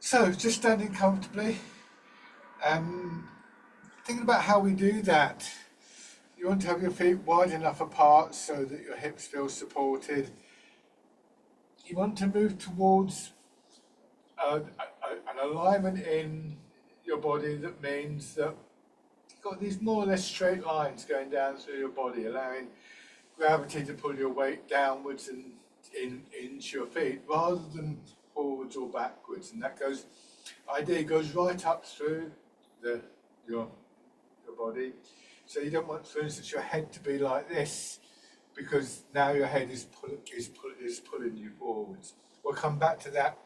So just standing comfortably and thinking about how we do that. You want to have your feet wide enough apart so that your hips feel supported. You want to move towards an alignment in your body that means that you've got these more or less straight lines going down through your body, allowing gravity to pull your weight downwards and into your feet rather than forwards or backwards. And that idea goes right up through your body. So you don't want, for instance, your head to be like this, because now your head is pulling you forwards. We'll come back to that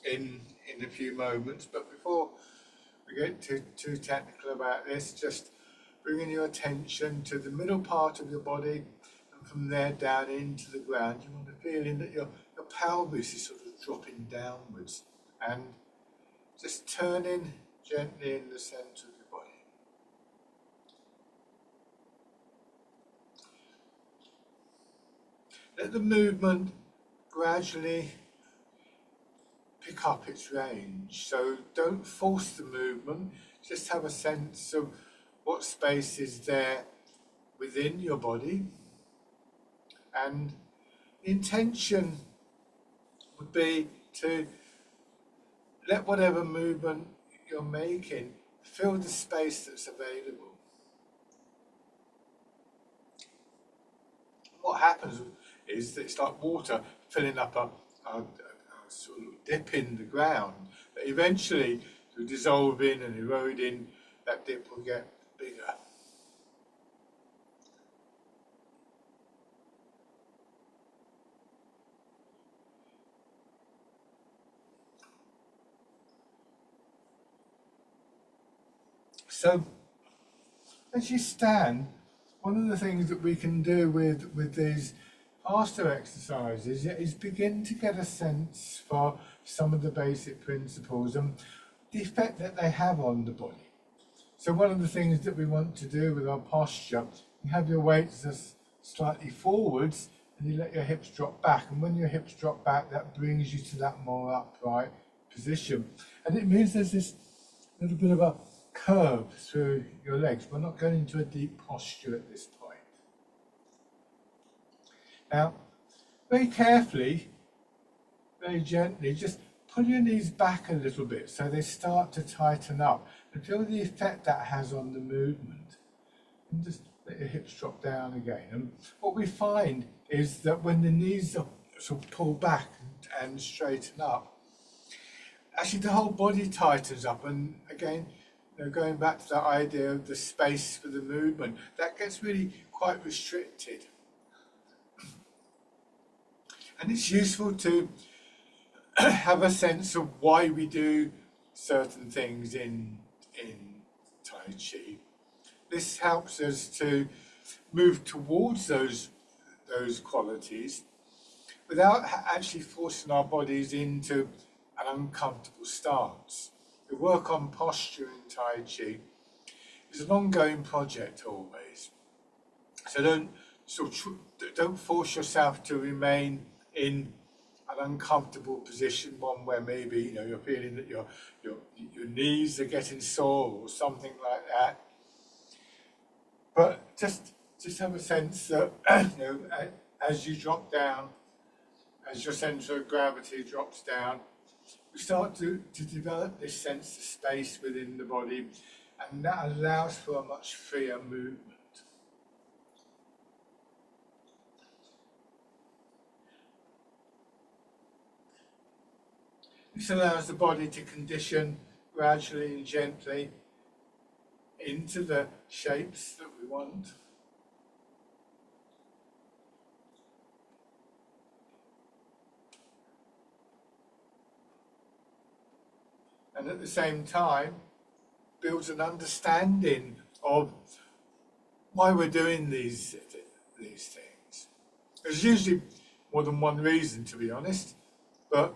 in a few moments, but before we get too technical about this, just bringing your attention to the middle part of your body, and from there down into the ground. You want to feel in that your pelvis is sort of dropping downwards, and just turning gently in the centre of your body. Let the movement gradually pick up its range. So don't force the movement, just have a sense of what space is there within your body. And the intention would be to let whatever movement you're making fill the space that's available. What happens is that it's like water filling up a sort of dip in the ground, but eventually through dissolving and eroding, that dip will get bigger. So as you stand, one of the things that we can do with these faster exercises is begin to get a sense for some of the basic principles and the effect that they have on the body. So one of the things that we want to do with our posture, you have your weights just slightly forwards and you let your hips drop back, and when your hips drop back, that brings you to that more upright position, and it means there's this little bit of a curve through your legs. We're not going into a deep posture at this point. Now, very carefully, very gently, just pull your knees back a little bit so they start to tighten up, and feel the effect that has on the movement. And just let your hips drop down again. And what we find is that when the knees are sort of pulled back and straighten up, actually the whole body tightens up, and again, going back to that idea of the space for the movement, that gets really quite restricted. And it's useful to have a sense of why we do certain things in Tai Chi. This helps us to move towards those qualities without actually forcing our bodies into an uncomfortable stance. The work on posture in Tai Chi is an ongoing project always. So don't force yourself to remain in an uncomfortable position, one where maybe you're feeling that your knees are getting sore or something like that. But just have a sense that as you drop down, as your centre of gravity drops down, we start to develop this sense of space within the body, and that allows for a much freer movement. This allows the body to condition gradually and gently into the shapes that we want. And at the same time, builds an understanding of why we're doing these things. There's usually more than one reason, to be honest, but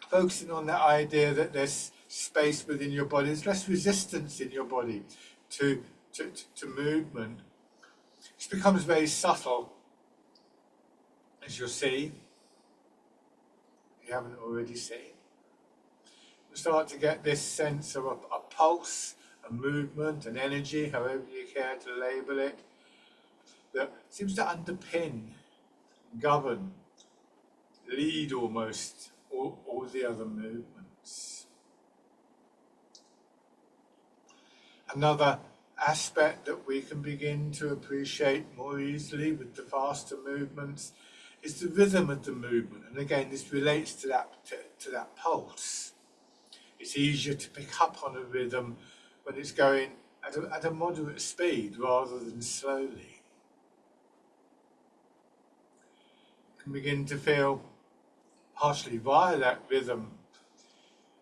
focusing on that idea that there's space within your body, there's less resistance in your body to movement. It becomes very subtle, as you'll see, if you haven't already seen. you start to get this sense of a pulse, a movement, an energy, however you care to label it, that seems to underpin, govern, lead almost all the other movements. Another aspect that we can begin to appreciate more easily with the faster movements is the rhythm of the movement. And again, this relates to that pulse. It's easier to pick up on a rhythm when it's going at a moderate speed rather than slowly. You can begin to feel, partially via that rhythm,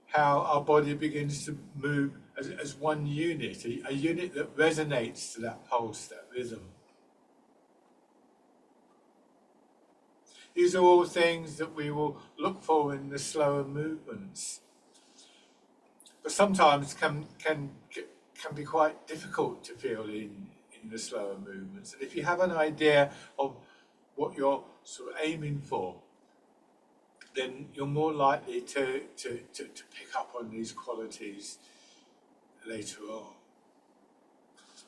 how our body begins to move as one unit, a unit that resonates to that pulse, that rhythm. These are all things that we will look for in the slower movements, but sometimes can be quite difficult to feel in the slower movements. And if you have an idea of what you're sort of aiming for, then you're more likely to pick up on these qualities later on.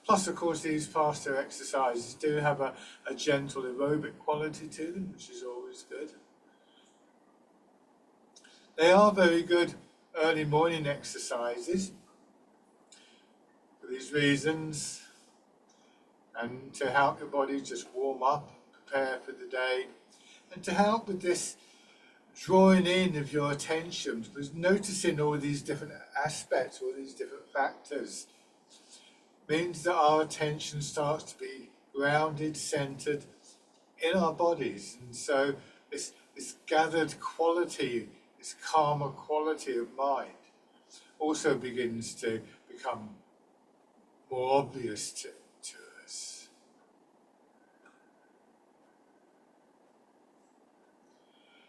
Plus, of course, these faster exercises do have a gentle aerobic quality to them, which is always good. They are very good early morning exercises for these reasons, and to help your body just warm up, prepare for the day, and to help with this drawing in of your attention, because noticing all these different aspects, all these different factors, means that our attention starts to be grounded, centered in our bodies. And so this gathered quality, this calmer quality of mind also begins to become more obvious to us.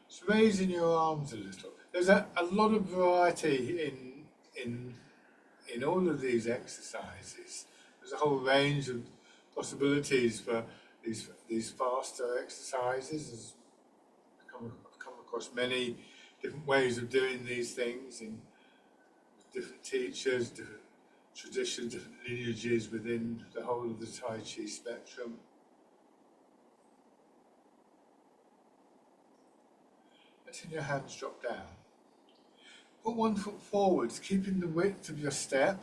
So raising your arms a little. There's a lot of variety in all of these exercises. There's a whole range of possibilities for these faster exercises. I've come across many different ways of doing these things in different teachers, different traditions, different lineages within the whole of the Tai Chi spectrum. Letting your hands drop down. Put one foot forwards, keeping the width of your step,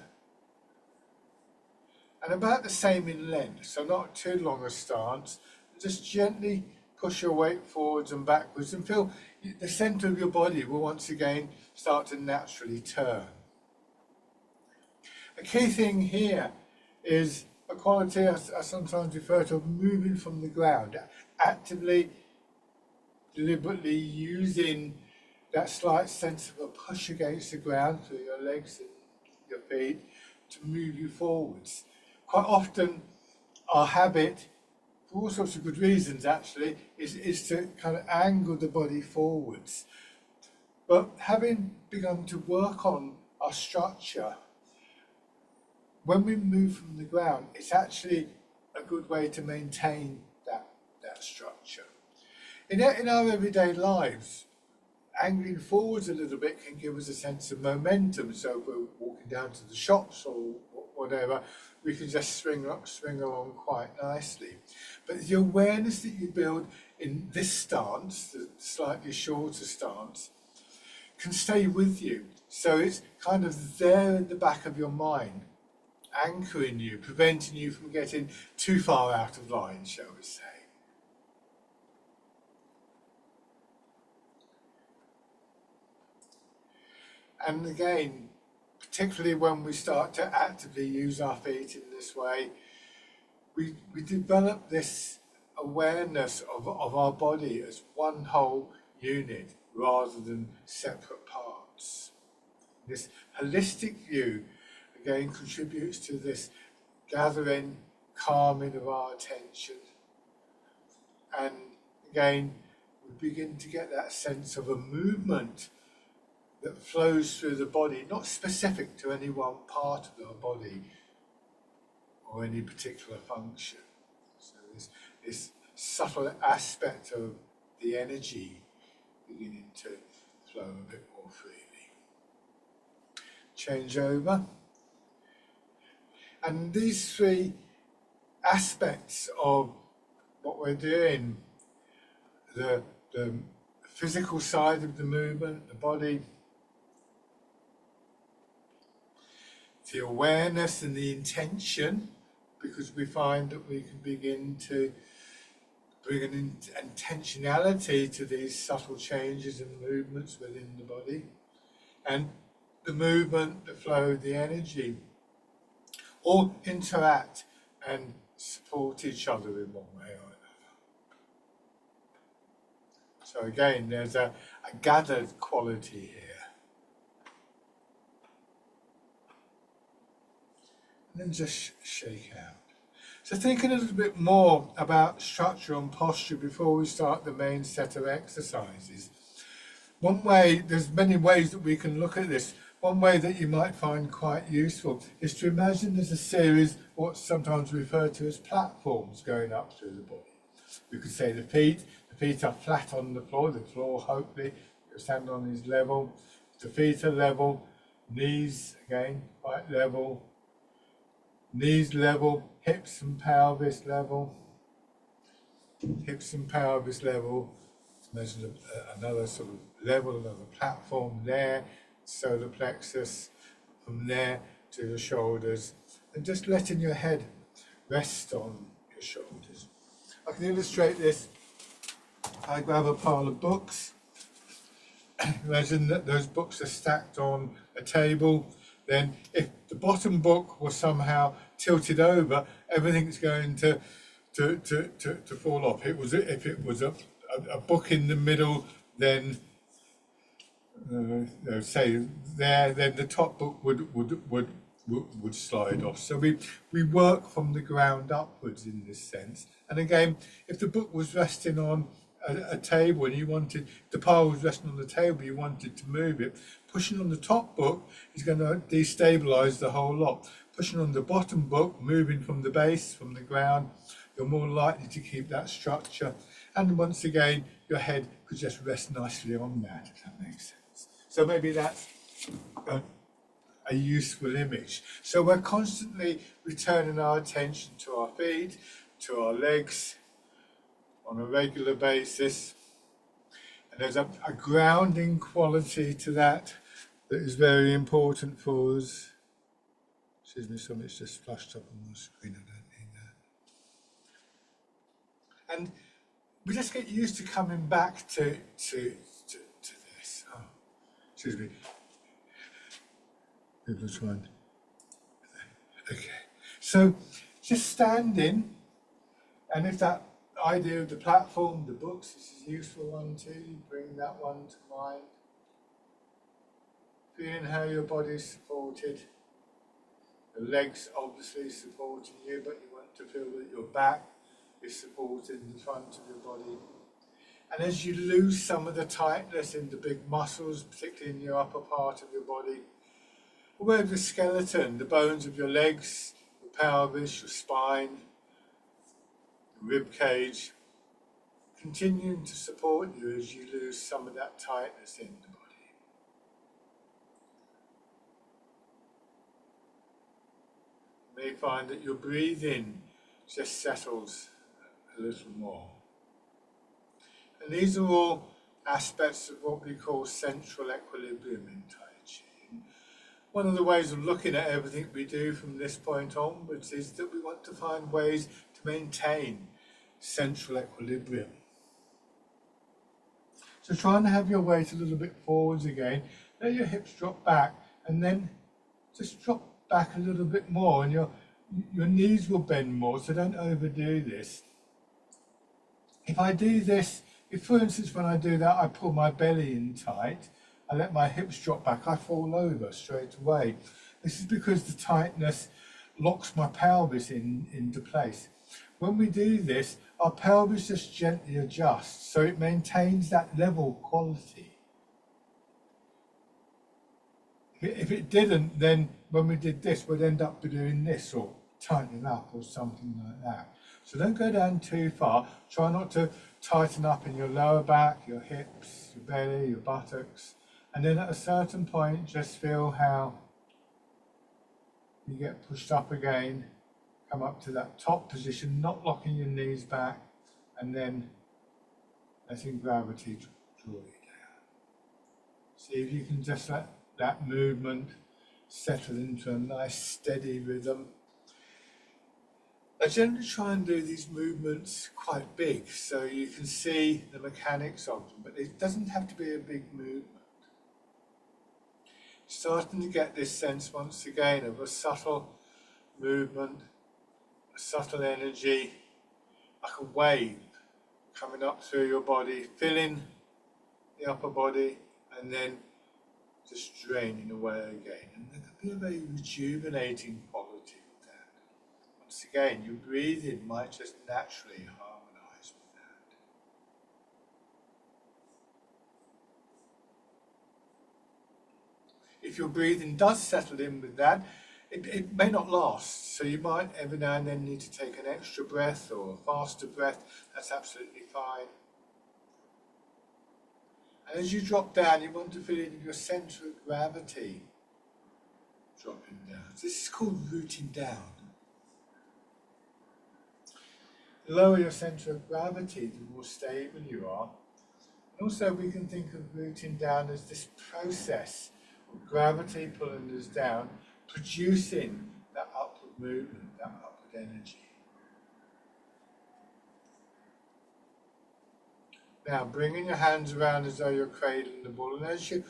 and about the same in length, so not too long a stance. Just gently push your weight forwards and backwards and feel the centre of your body will once again start to naturally turn. A key thing here is a quality I sometimes refer to of moving from the ground, actively, deliberately using that slight sense of a push against the ground through your legs and your feet to move you forwards. Quite often our habit, for all sorts of good reasons actually, is to kind of angle the body forwards. But having begun to work on our structure, when we move from the ground, it's actually a good way to maintain that structure. In our everyday lives, angling forwards a little bit can give us a sense of momentum. So if we're walking down to the shops or whatever, we can just swing along quite nicely. But the awareness that you build in this stance, the slightly shorter stance, can stay with you. So it's kind of there in the back of your mind, anchoring you, preventing you from getting too far out of line, shall we say. And again, particularly when we start to actively use our feet in this way, we develop this awareness of our body as one whole unit rather than separate parts. This holistic view again contributes to this gathering, calming of our attention. And again, we begin to get that sense of a movement that flows through the body, not specific to any one part of our body or any particular function. So this subtle aspect of the energy beginning to flow a bit more freely. change over. And these three aspects of what we're doing, the physical side of the movement, the body, the awareness and the intention, because we find that we can begin to bring an intentionality to these subtle changes and movements within the body, and the movement, the flow, the energy, all interact and support each other in one way or another. So again, there's a gathered quality here. And then just shake out. So think a little bit more about structure and posture before we start the main set of exercises. One way, there's many ways that we can look at this. One way that you might find quite useful is to imagine there's a series, what's sometimes referred to as platforms, going up through the body. We could say the feet are flat on the floor hopefully, you stand on is level. The feet are level, knees again quite level, knees level, hips and pelvis level, hips and pelvis level. Imagine another sort of level, another platform there, solar plexus, from there to the shoulders, and just letting your head rest on your shoulders. I can illustrate this. I grab a pile of books. Imagine that those books are stacked on a table. Then if the bottom book was somehow tilted over, everything's going to fall off. If it was a book in the middle, then say there, then the top book would slide off. So we work from the ground upwards in this sense. And again, if the book was resting on a table and you wanted, the pile was resting on the table, you wanted to move it, pushing on the top book is going to destabilize the whole lot. Pushing on the bottom book, moving from the base, from the ground, you're more likely to keep that structure. And once again, your head could just rest nicely on that, if that makes sense. So maybe that's a useful image. So we're constantly returning our attention to our feet, to our legs on a regular basis. And there's a grounding quality to that is very important for us. Excuse me, something's just flashed up on the screen, I don't need that. And we just get used to coming back to this. Oh, excuse me. People are trying. Okay. So just standing, and if that idea of the platform, the books, this is a useful one too, you bring that one to mind. Feeling how your body is supported. The legs obviously supporting you, but you want to feel that your back is supporting the front of your body. And as you lose some of the tightness in the big muscles, particularly in your upper part of your body, or the skeleton, the bones of your legs, your pelvis, your spine, your rib cage, continuing to support you as you lose some of that tightness in the body. You may find that your breathing just settles a little more. And these are all aspects of what we call central equilibrium in Tai Chi. One of the ways of looking at everything we do from this point onwards is that we want to find ways to maintain central equilibrium. So try and have your weight a little bit forwards again, let your hips drop back, and then just drop back a little bit more, and your knees will bend more, so don't overdo this. If I do this, if for instance when I do that I pull my belly in tight, I let my hips drop back, I fall over straight away. This is because the tightness locks my pelvis into place. When we do this, our pelvis just gently adjusts, so it maintains that level quality. If it didn't, then when we did this, we'd end up doing this or tightening up or something like that. So don't go down too far. Try not to tighten up in your lower back, your hips, your belly, your buttocks. And then at a certain point, just feel how You get pushed up again, come up to that top position, not locking your knees back, and then letting gravity draw you down. See if you can just let that movement settle into a nice steady rhythm. I generally try and do these movements quite big so you can see the mechanics of them, but it doesn't have to be a big movement. Starting to get this sense once again of a subtle movement, a subtle energy, like a wave coming up through your body, filling the upper body and then just draining away again. And there could be a very rejuvenating quality with that. Once again, your breathing might just naturally harmonize with that. If your breathing does settle in with that, it may not last, so you might every now and then need to take an extra breath or a faster breath. That's absolutely fine. And as you drop down, you want to feel your centre of gravity dropping down. So this is called rooting down. The lower your centre of gravity, the more stable you are. And also we can think of rooting down as this process of gravity pulling us down, producing that upward movement, that upward energy. Now bringing your hands around as though you're cradling the ball, and as you're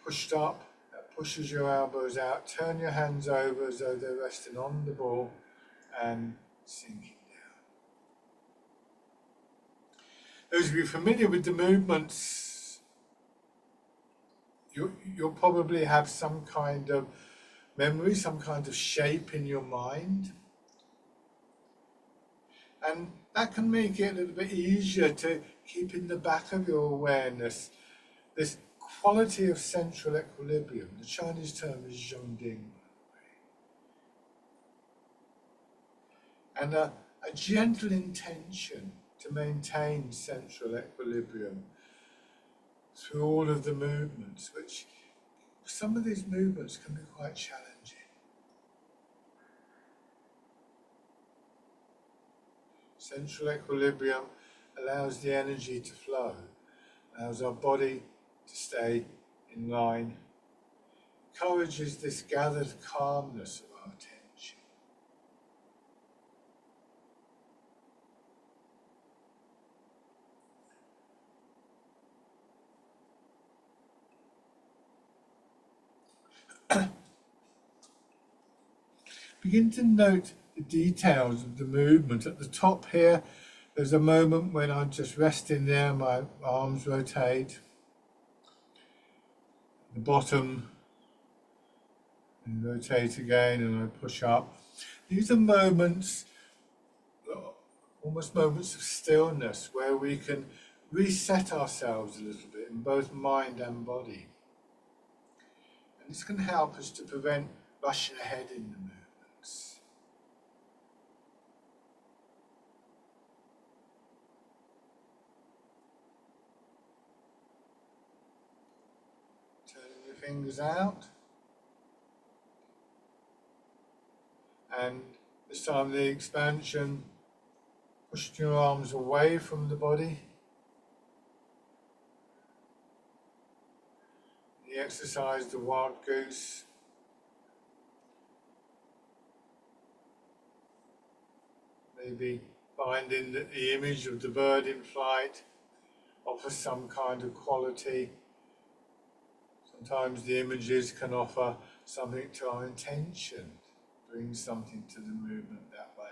pushed up, that pushes your elbows out, turn your hands over as though they're resting on the ball and sinking down. Those of you familiar with the movements, you'll probably have some kind of memory, some kind of shape in your mind. And that can make it a little bit easier to keep in the back of your awareness this quality of central equilibrium. The Chinese term is Zhongding. And a gentle intention to maintain central equilibrium through all of the movements, which some of these movements can be quite challenging. Central equilibrium allows the energy to flow, allows our body to stay in line, encourages this gathered calmness of our attention. Begin to note the details of the movement. At the top here, there's a moment when I'm just resting there, my arms rotate. The bottom, and rotate again, and I push up. These are moments, almost moments of stillness, where we can reset ourselves a little bit in both mind and body. And this can help us to prevent rushing ahead in the movements. Turning your fingers out. And this time the expansion, pushing your arms away from the body. The exercise, the wild goose. Maybe finding that the image of the bird in flight offers some kind of quality. Sometimes the images can offer something to our intention, bring something to the movement that way.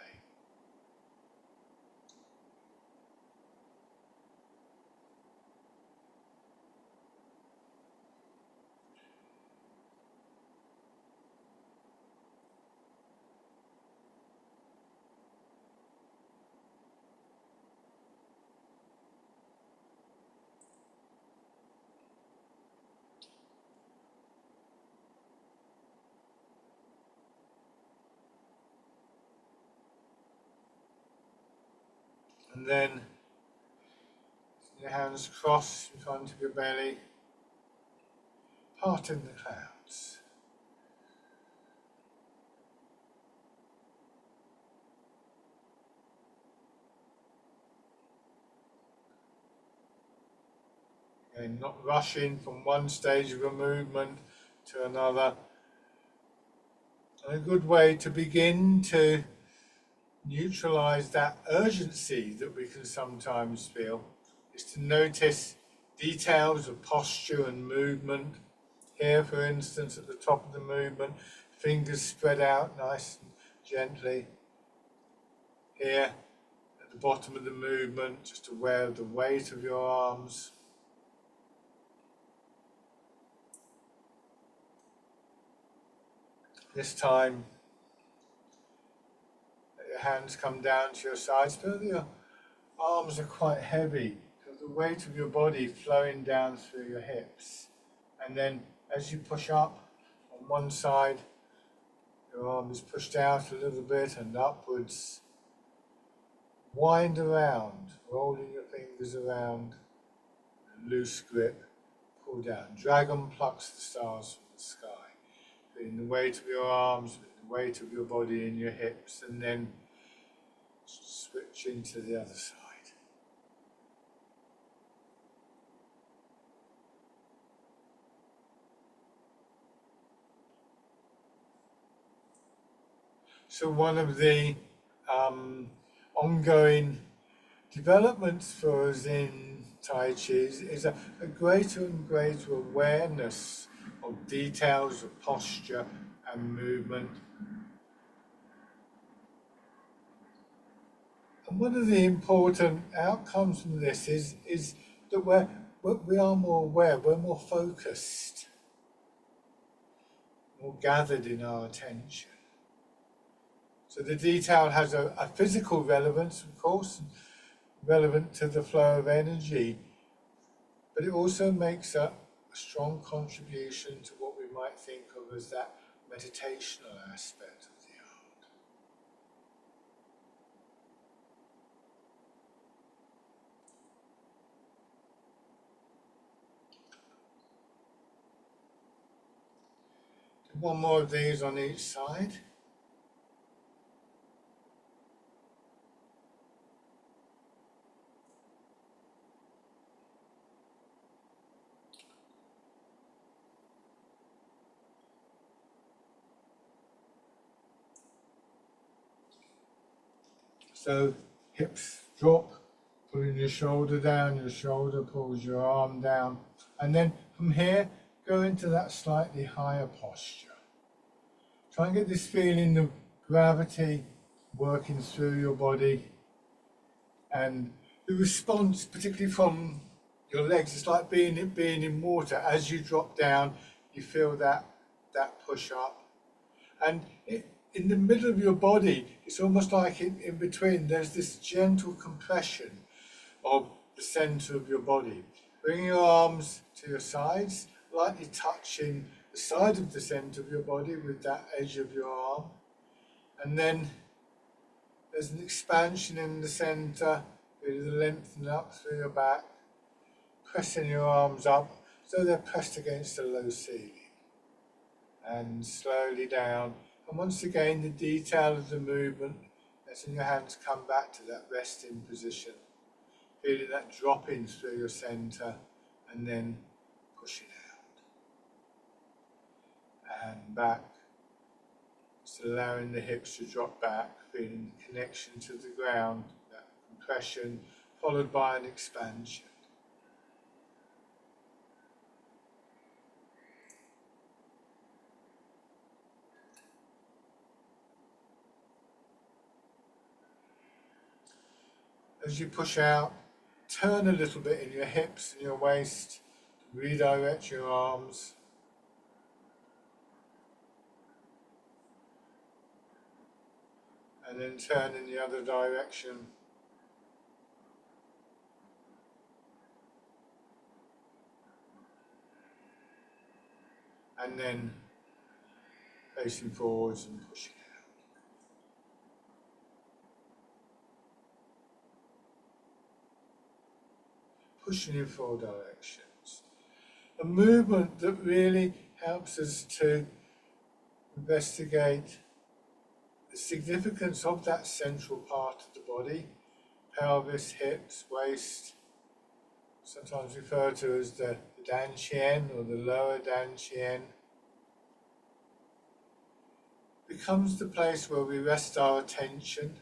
And then your hands crossed in front of your belly, parting the clouds. Okay, not rushing from one stage of a movement to another. And a good way to begin to neutralize that urgency that we can sometimes feel is to notice details of posture and movement. Here, for instance, at the top of the movement, fingers spread out nice and gently. Here, at the bottom of the movement, just aware of the weight of your arms. This time, let your hands come down to your sides. Feel that your arms are quite heavy. Feel the weight of your body flowing down through your hips. And then as you push up on one side, your arm is pushed out a little bit and upwards. Wind around, rolling your fingers around. Loose grip, pull down. Dragon plucks the stars from the sky. Feeling the weight of your arms, the weight of your body in your hips, and then switch into the other side. So one of the ongoing developments for us in Tai Chi is a greater and greater awareness of details of posture and movement. And one of the important outcomes from this is that we are more aware, we're more focused, more gathered in our attention. So the detail has a physical relevance, of course, relevant to the flow of energy, but it also makes a strong contribution to what we might think of as that meditational aspect of the art. Do one more of these on each side. So hips drop, pulling your shoulder down, your shoulder pulls your arm down. And then from here, go into that slightly higher posture. Try and get this feeling of gravity working through your body. And the response, particularly from your legs, it's like being in water. As you drop down, you feel that push up. And in the middle of your body, it's almost like in between, there's this gentle compression of the center of your body. Bring your arms to your sides, lightly touching the side of the center of your body with that edge of your arm. And then there's an expansion in the center, really lengthen up through your back, pressing your arms up so they're pressed against the low ceiling. And slowly down. And once again, the detail of the movement, letting your hands come back to that resting position. Feeling that dropping through your center and then pushing out. And back. Just allowing the hips to drop back, feeling the connection to the ground, that compression, followed by an expansion. As you push out, turn a little bit in your hips and your waist, redirect your arms. And then turn in the other direction. And then facing forwards and pushing out. Pushing in four directions. A movement that really helps us to investigate the significance of that central part of the body, pelvis, hips, waist, sometimes referred to as the dantian or the lower dantian, becomes the place where we rest our attention.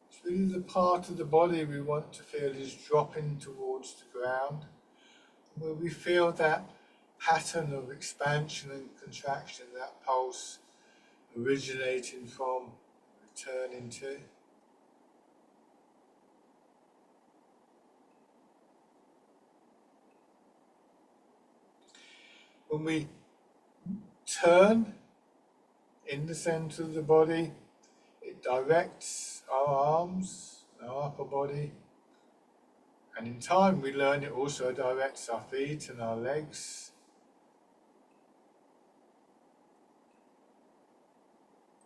It's really the part of the body we want to feel is dropping towards the ground, where we feel that pattern of expansion and contraction, that pulse originating from, returning to. When we turn in the center of the body, it directs our arms, our upper body, and in time we learn it also directs our feet and our legs.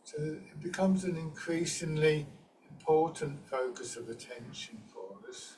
So it becomes an increasingly important focus of attention for us.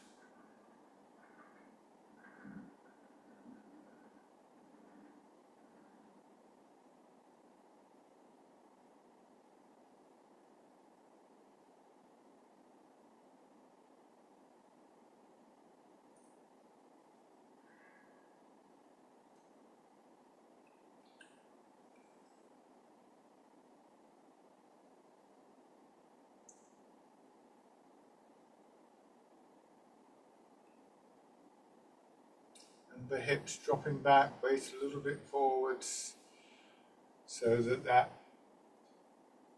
The hips dropping back, weight a little bit forwards, so that that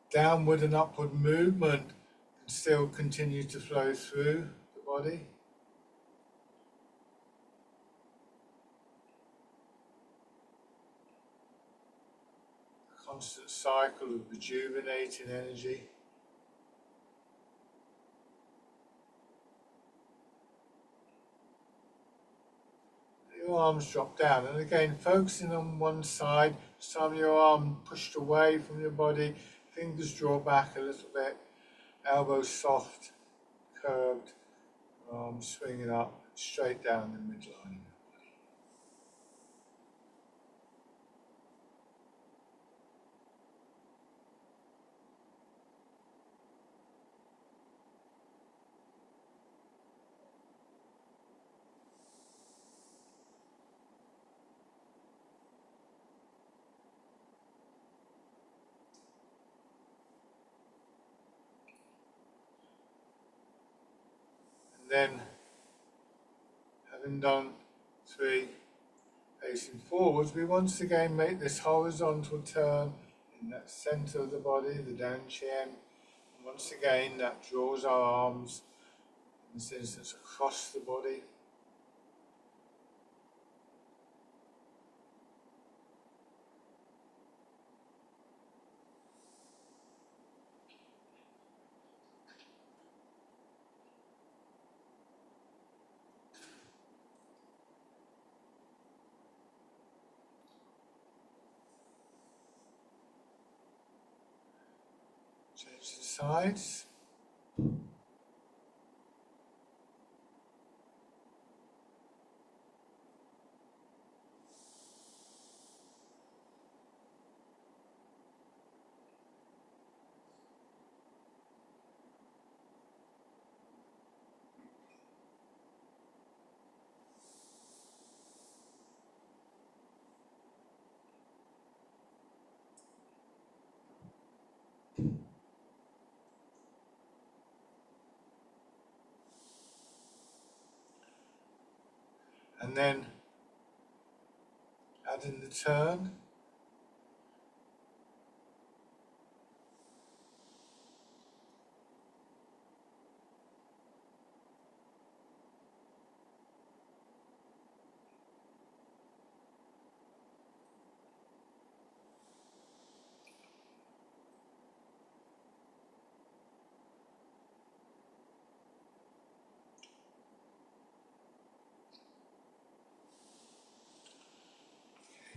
downward and upward movement can still continue to flow through the body. A constant cycle of rejuvenating energy. Your arms drop down, and again focusing on one side, some of your arm pushed away from your body, fingers draw back a little bit, elbows soft, curved, arms swinging up, straight down the midline. Then, having done 3, facing forwards, we once again make this horizontal turn in that center of the body, the dantian. And once again, that draws our arms, in this instance, across the body. Change the sides. And then adding the turn.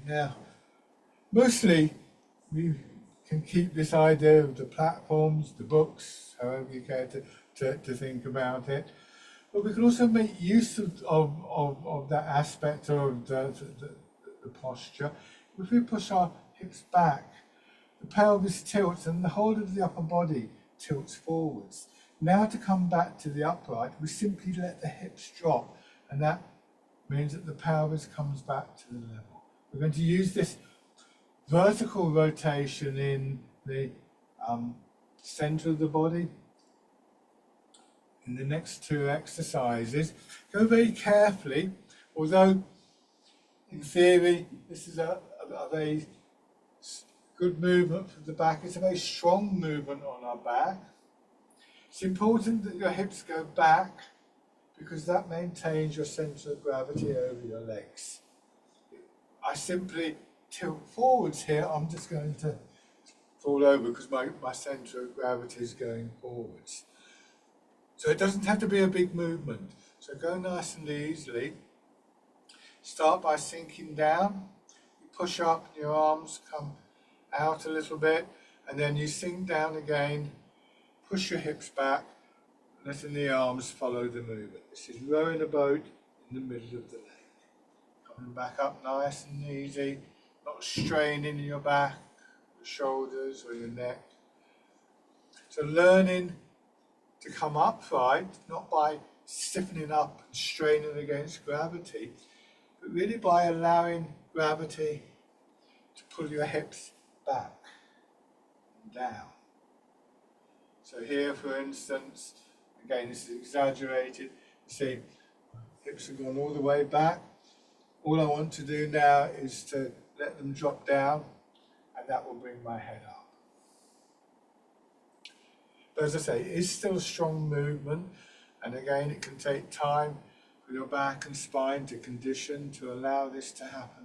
Now, mostly we can keep this idea of the platforms, the books, however you care to think about it. But we can also make use of that aspect of the posture. If we push our hips back, the pelvis tilts and the whole of the upper body tilts forwards. Now to come back to the upright, we simply let the hips drop, and that means that the pelvis comes back to the level. We're going to use this vertical rotation in the center of the body in the next two exercises. Go very carefully, although in theory this is a very good movement for the back. It's a very strong movement on our back. It's important that your hips go back because that maintains your centre of gravity over your legs. I simply tilt forwards here. I'm just going to fall over because my centre of gravity is going forwards. So it doesn't have to be a big movement. So go nice and easily. Start by sinking down. You push up and your arms come out a little bit, and then you sink down again, push your hips back, letting the arms follow the movement. This is rowing a boat in the middle of the lake. Coming back up nice and easy, not straining in your back, your shoulders or your neck. So learning to come upright, not by stiffening up and straining against gravity, but really by allowing gravity to pull your hips back and down. So here, for instance, again, this is exaggerated. You see, hips have gone all the way back. All I want to do now is to let them drop down, and that will bring my head up. But as I say, it is still a strong movement, and again, it can take time for your back and spine to condition to allow this to happen.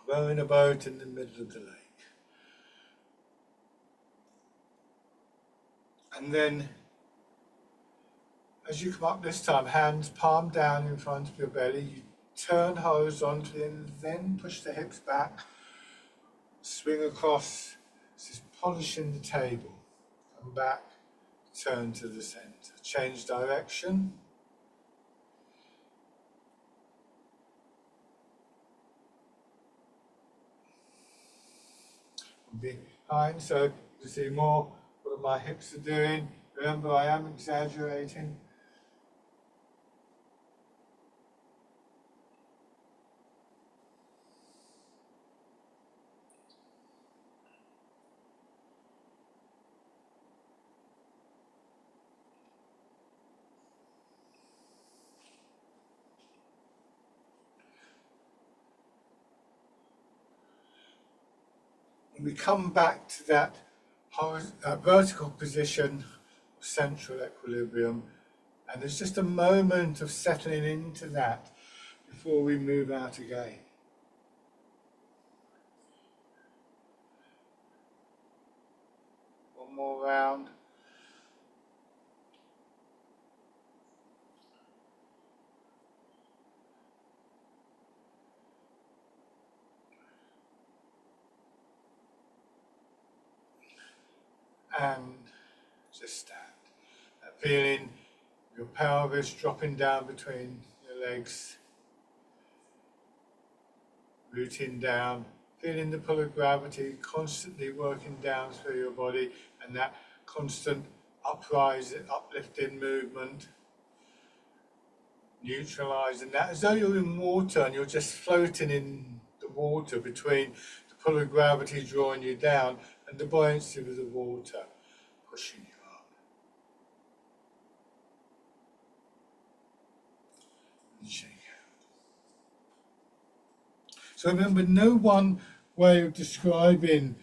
Rowing a boat in the middle of the lake. And then, as you come up this time, hands palm down in front of your belly, you turn horizontally and then push the hips back, swing across, this is polishing the table, come back, turn to the center, change direction. Behind, so you see more what my hips are doing. Remember, I am exaggerating. We come back to that vertical position of central equilibrium, and there's just a moment of settling into that before we move out again. One more round. And just stand. Feeling your pelvis dropping down between your legs, rooting down, feeling the pull of gravity constantly working down through your body, and that constant uprising, uplifting movement, neutralizing that as though you're in water and you're just floating in the water between the pull of gravity drawing you down and the buoyancy of the water pushing you up. And shake out. So remember, no one way of describing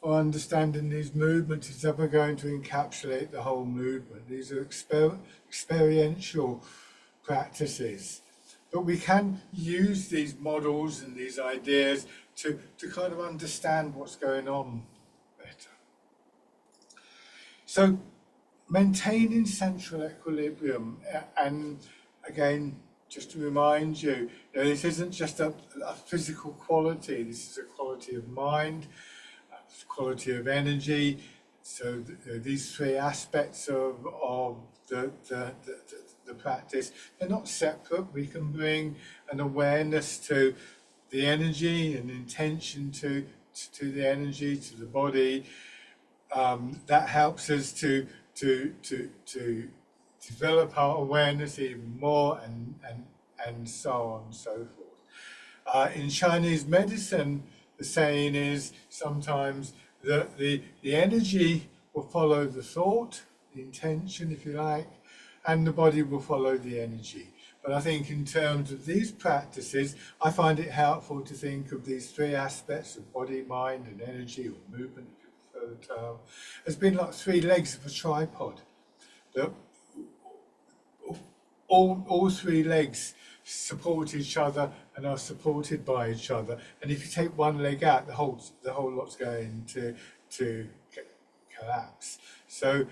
or understanding these movements is ever going to encapsulate the whole movement. These are experiential practices. But we can use these models and these ideas to kind of understand what's going on better. So maintaining central equilibrium, and again, just to remind you, this isn't just a physical quality, this is a quality of mind, a quality of energy. So these three aspects of the practice, they're not separate. We can bring an awareness to the energy and intention to the energy, to the body. That helps us to develop our awareness even more, and so on and so forth. In Chinese medicine, the saying is sometimes that the energy will follow the thought, the intention, if you like, and the body will follow the energy. But I think in terms of these practices, I find it helpful to think of these three aspects of body, mind, and energy, or movement, if you prefer the term, as being like three legs of a tripod. That all three legs support each other and are supported by each other. And if you take one leg out, the whole lot's going to collapse. So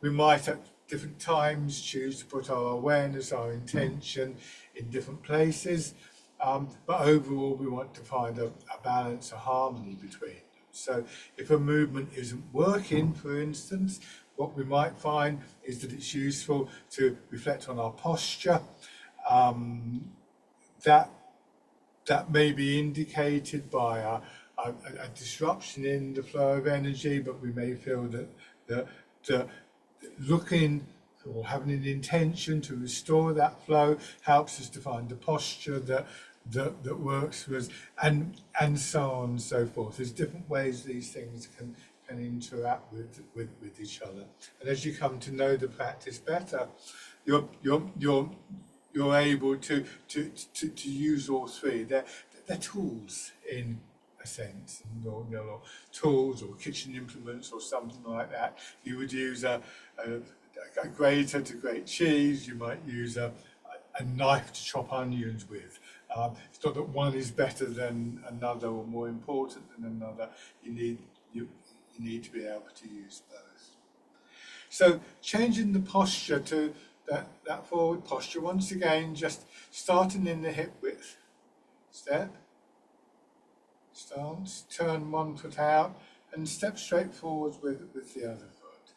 we might at different times choose to put our awareness, our intention in different places, but overall we want to find a balance, a harmony between them. So if a movement isn't working, for instance, what we might find is that it's useful to reflect on our posture. That may be indicated by a disruption in the flow of energy, but we may feel that looking or having an intention to restore that flow helps us to find a posture that works for us, and so on and so forth. There's different ways these things can interact with each other. And as you come to know the practice better, you're able to use all three. They're tools in a sense, or tools or kitchen implements or something like that. You would use a grater to grate cheese. You might use a knife to chop onions with. It's not that one is better than another or more important than another. You need to be able to use both. So changing the posture to that forward posture, once again, just starting in the hip width. Step, stance, turn one foot out, and step straight forwards with the other foot.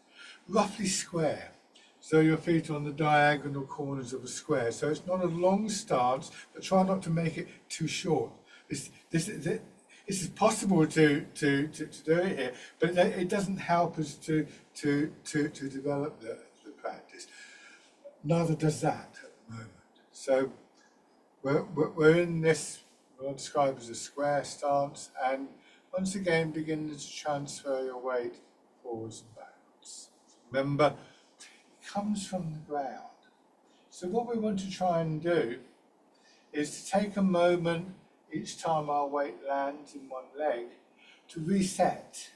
Roughly square, so your feet are on the diagonal corners of a square. So it's not a long stance, but try not to make it too short. This is possible to do it here, but it doesn't help us to develop the practice. Neither does that at the moment. So we're in this, what I'll describe as a square stance, and once again begin to transfer your weight forwards and backwards. Remember, it comes from the ground. So what we want to try and do is to take a moment each time our weight lands in one leg to reset,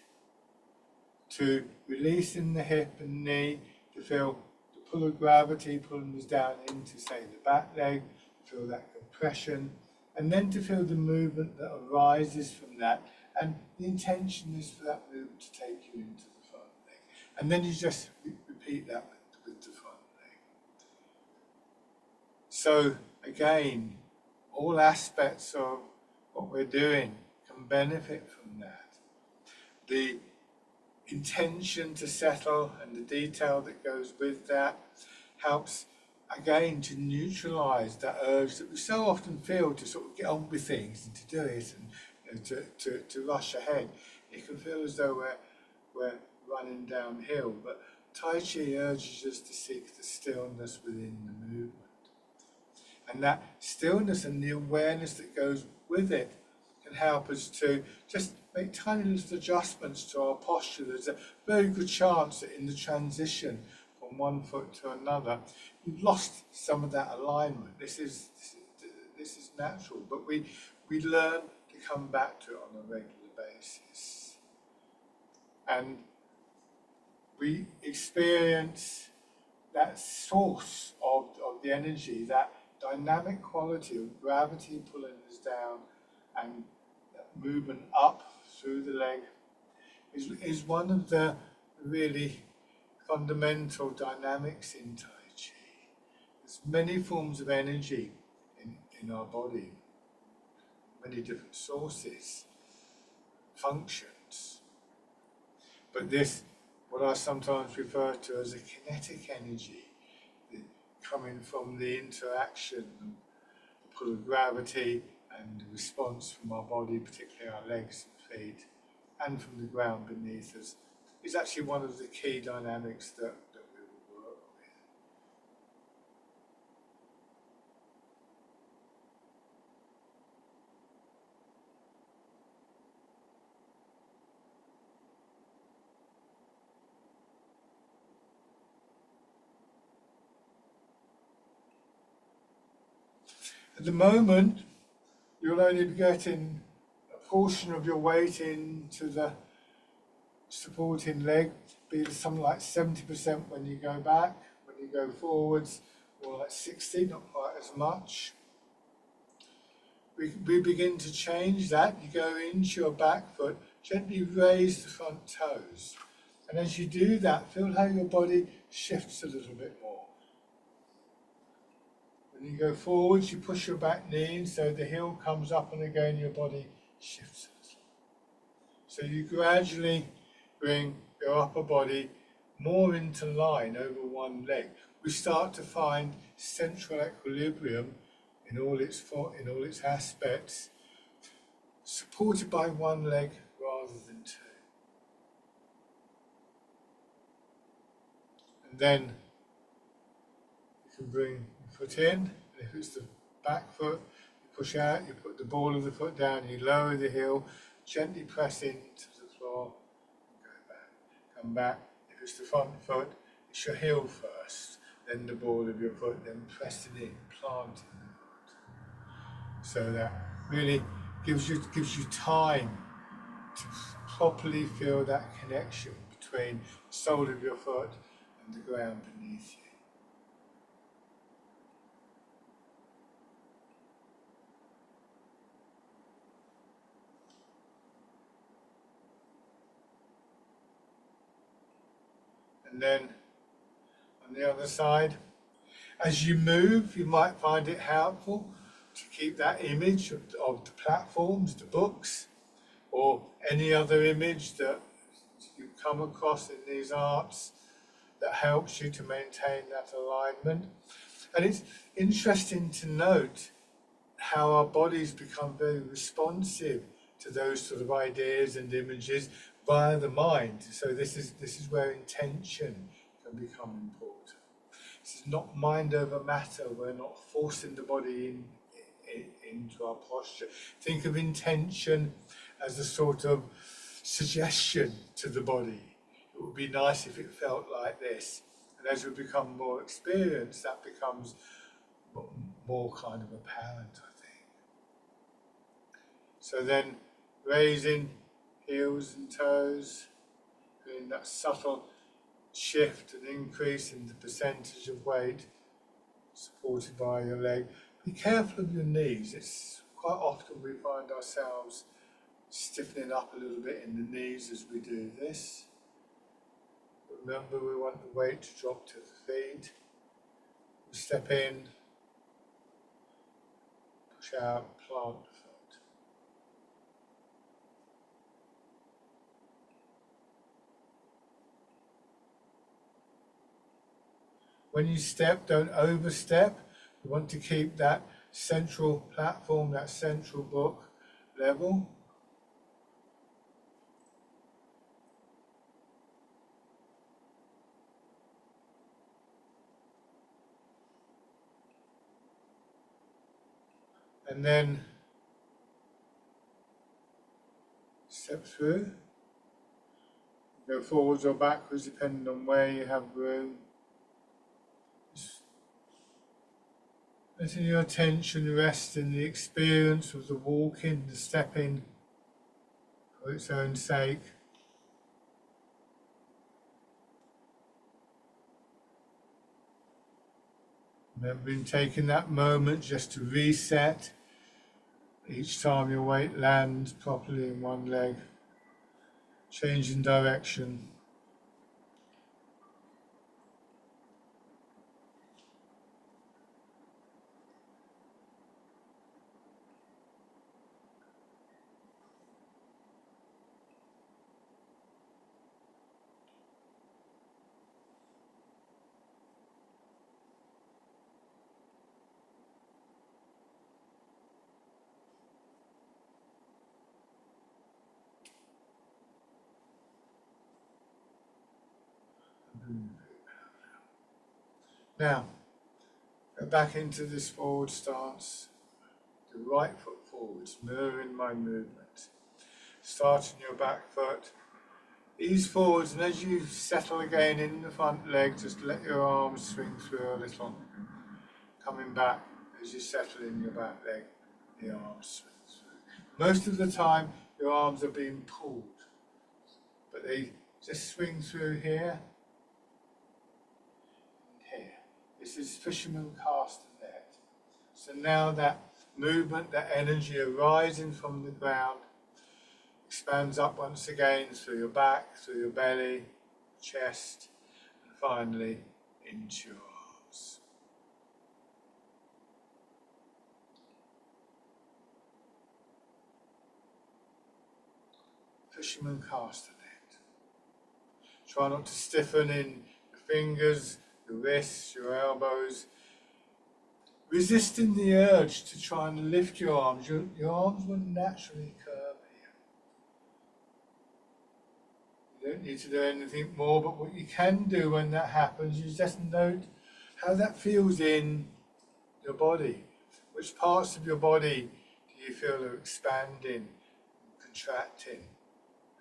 to release in the hip and knee, to feel the pull of gravity pulling us down into, say, the back leg, feel that compression, and then to feel the movement that arises from that. And the intention is for that movement to take you into the front leg. And then you just repeat that with the front leg. So again, all aspects of what we're doing can benefit from that. The intention to settle and the detail that goes with that helps, again, to neutralize that urge that we so often feel to sort of get on with things and to do it and to rush ahead. It can feel as though we're running downhill, but Tai Chi urges us to seek the stillness within the movement. And that stillness and the awareness that goes with it can help us to just make tiny little adjustments to our posture. There's a very good chance that in the transition from one foot to another, we've lost some of that alignment. This is natural, but we learn to come back to it on a regular basis. And we experience that source of the energy, that dynamic quality of gravity pulling us down and that movement up through the leg is one of the really fundamental dynamics in Tai Chi. There's many forms of energy in our body, many different sources, functions. But this, what I sometimes refer to as a kinetic energy, coming from the interaction, the pull of gravity and the response from our body, particularly our legs and feet, and from the ground beneath us, is actually one of the key dynamics that we will work with. At the moment, you'll only be getting a portion of your weight into the supporting leg, be something like 70% when you go back. When you go forwards, more like 60, not quite as much. We begin to change that. You go into your back foot, gently raise the front toes. And as you do that, feel how your body shifts a little bit more. When you go forwards, you push your back knee in so the heel comes up, and again your body shifts a little. So you gradually bring your upper body more into line over one leg. We start to find central equilibrium in all its aspects, supported by one leg rather than two. And then you can bring your foot in, and if it's the back foot, you push out, you put the ball of the foot down, you lower the heel, gently press into the floor, and go back. Come back. If it's the front foot, it's your heel first, then the ball of your foot, then press it in, planting the foot. So that really gives you time to properly feel that connection between the sole of your foot and the ground beneath you. And then on the other side, as you move, you might find it helpful to keep that image of the platforms, the books, or any other image that you come across in these arts that helps you to maintain that alignment. And it's interesting to note how our bodies become very responsive to those sort of ideas and images via the mind. So this is where intention can become important. This is not mind over matter. We're not forcing the body into our posture. Think of intention as a sort of suggestion to the body. It would be nice if it felt like this. And as we become more experienced, that becomes more kind of apparent, I think. So then raising heels and toes, doing that subtle shift and increase in the percentage of weight supported by your leg. Be careful of your knees. It's quite often we find ourselves stiffening up a little bit in the knees as we do this. But remember, we want the weight to drop to the feet. We step in, push out, plant the foot. When you step, don't overstep. You want to keep that central platform, that central book level. And then step through. Go forwards or backwards depending on where you have room. Just letting your attention rest in the experience of the walking, the stepping for its own sake. Remembering taking that moment just to reset each time your weight lands properly in one leg, changing direction. Now, go back into this forward stance. The right foot forwards, mirroring my movement. Starting your back foot. Ease forwards, and as you settle again in the front leg, just let your arms swing through a little. Coming back as you settle in your back leg, the arms swing through. Most of the time, your arms are being pulled, but they just swing through here and here. This is fisherman cast net. So now that movement, that energy arising from the ground, expands up once again through your back, through your belly, chest, and finally into your arms. Fisherman castanet. Try not to stiffen in your fingers, your wrists, your elbows. Resisting the urge to try and lift your arms. Your arms will naturally curve here. You don't need to do anything more, but what you can do when that happens is just note how that feels in your body. Which parts of your body do you feel are expanding, contracting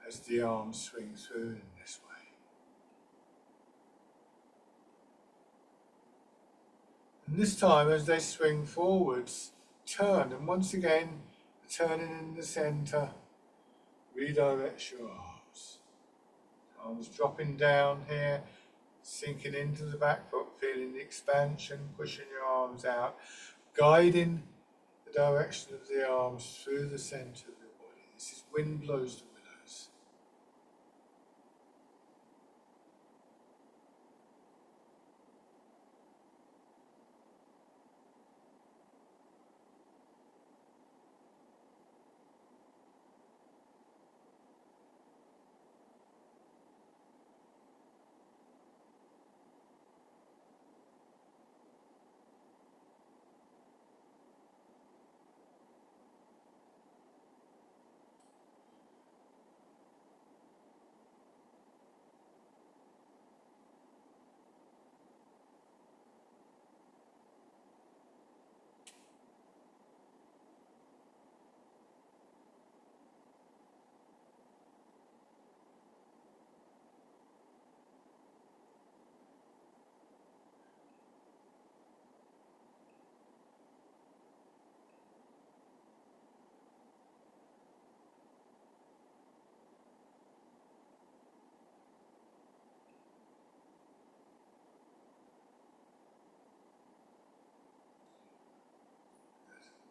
as the arms swing through in this way? And this time, as they swing forwards, turn, and once again, turning in the centre, redirect your arms. Arms dropping down here, sinking into the back foot, feeling the expansion, pushing your arms out, guiding the direction of the arms through the centre of your body. This is Wind Blows the Willows.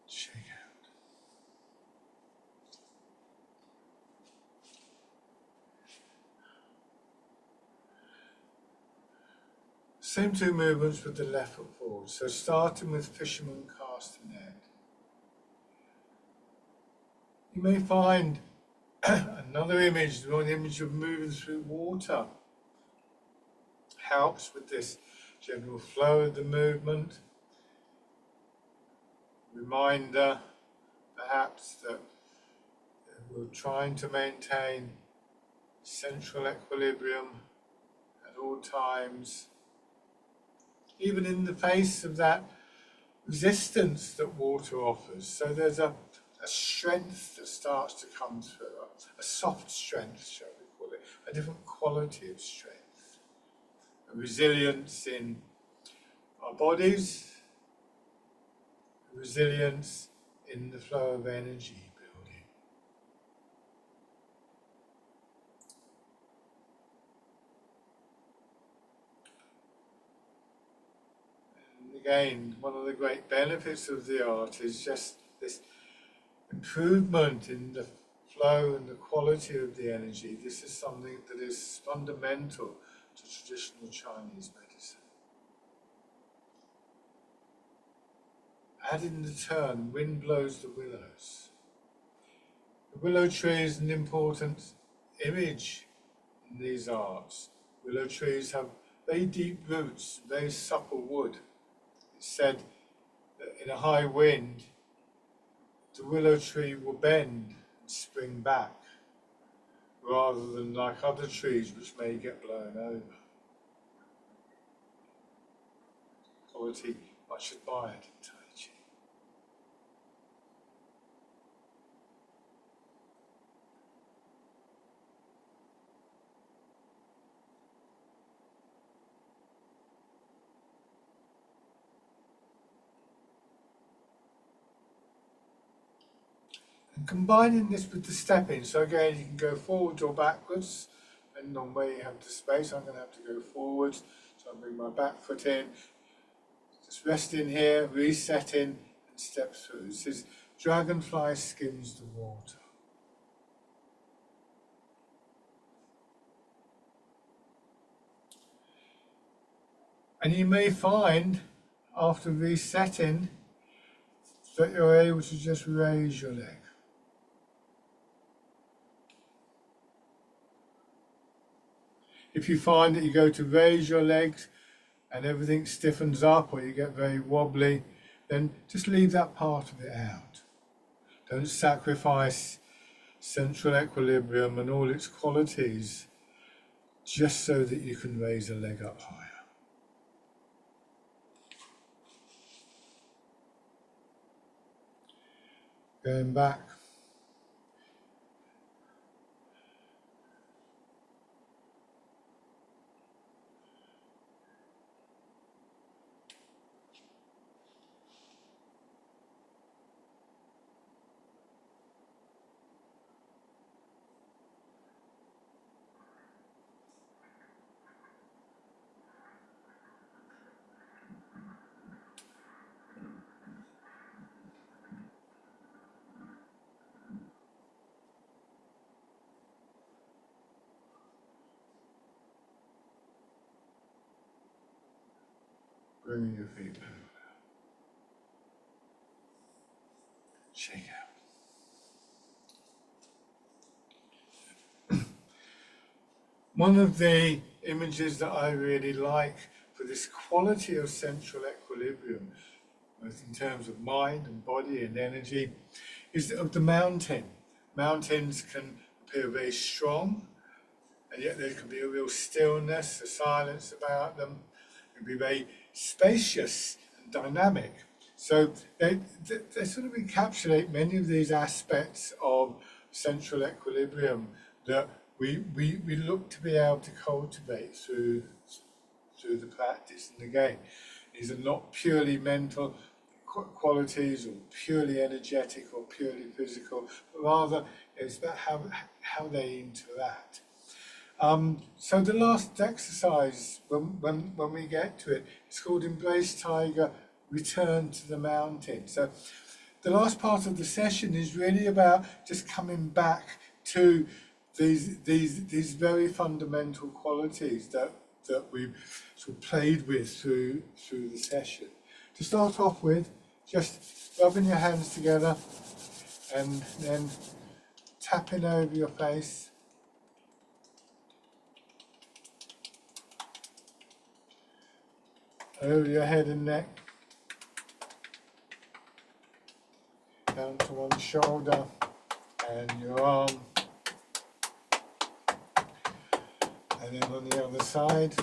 Shake out. Same two movements with the left foot forward. So starting with fisherman castanet. You may find another image, one image of moving through water. Helps with this general flow of the movement. Reminder, perhaps, that we're trying to maintain central equilibrium at all times, even in the face of that resistance that water offers. So there's a strength that starts to come through, a soft strength, shall we call it, a different quality of strength, a resilience in our bodies, a resilience in the flow of energy building. And again, one of the great benefits of the art is just this improvement in the flow and the quality of the energy. This is something that is fundamental to traditional Chinese medicine. Add in the turn, wind blows the willows. The willow tree is an important image in these arts. Willow trees have very deep roots, very supple wood. It's said that in a high wind, the willow tree will bend and spring back, rather than like other trees which may get blown over. quality much admired in Tai Chi. And combining this with the stepping, so again you can go forwards or backwards, depending on where you have the space. I'm going to have to go forwards, so I'll bring my back foot in, just rest in here, resetting, and step through. This is dragonfly skims the water. And you may find, after resetting, that you're able to just raise your leg. If you find that you go to raise your legs and everything stiffens up or you get very wobbly, then just leave that part of it out. Don't sacrifice central equilibrium and all its qualities just so that you can raise a leg up higher. Going back. Bringing your feet back. Shake out. One of the images that I really like for this quality of central equilibrium, both in terms of mind and body and energy, is of the mountain. Mountains can appear very strong, and yet there can be a real stillness, a silence about them. It can be very spacious and dynamic. So they sort of encapsulate many of these aspects of central equilibrium that we look to be able to cultivate through the practice. And again, these are not purely mental qualities or purely energetic or purely physical, but rather it's about how they interact. So the last exercise, when we get to it, it's called Embrace Tiger, Return to the Mountain. So the last part of the session is really about just coming back to these very fundamental qualities that we've sort of played with through the session. To start off with, just rubbing your hands together and then tapping over your face. Over your head and neck, down to one shoulder and your arm, and then on the other side,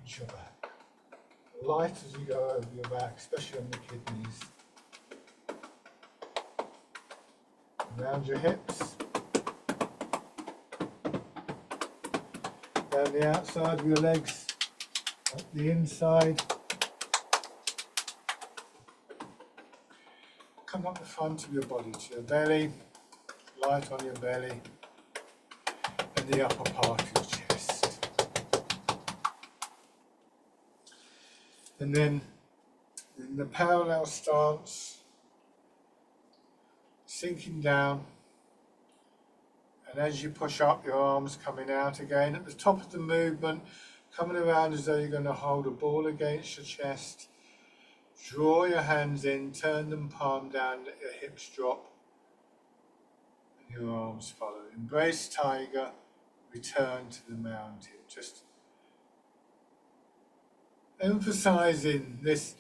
your back. Light as you go over your back, especially on the kidneys. Around your hips. Down the outside of your legs, up the inside. Come up the front of your body to your belly, light on your belly, and the upper part of your chest. And then in the parallel stance, sinking down. And as you push up, your arms coming out again. At the top of the movement, coming around as though you're going to hold a ball against your chest. Draw your hands in, turn them palm down, let your hips drop. And your arms follow. Embrace Tiger, return to the mountain. Just emphasizing this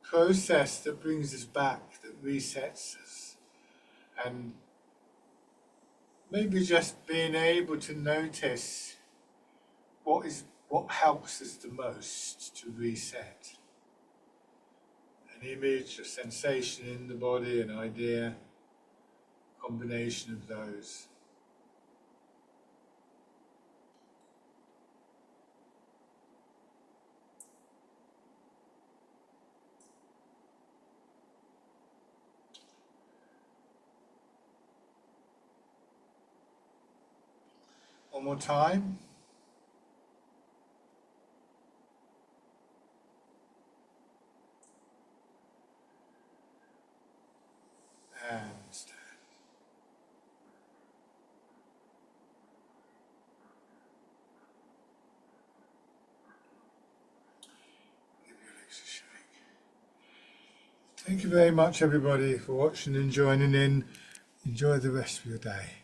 process that brings us back, that resets us. And maybe just being able to notice what helps us the most to reset. An image, a sensation in the body, an idea, combination of those. One more time. And stand. Give your legs a shake. Thank you very much, everybody, for watching and joining in. Enjoy the rest of your day.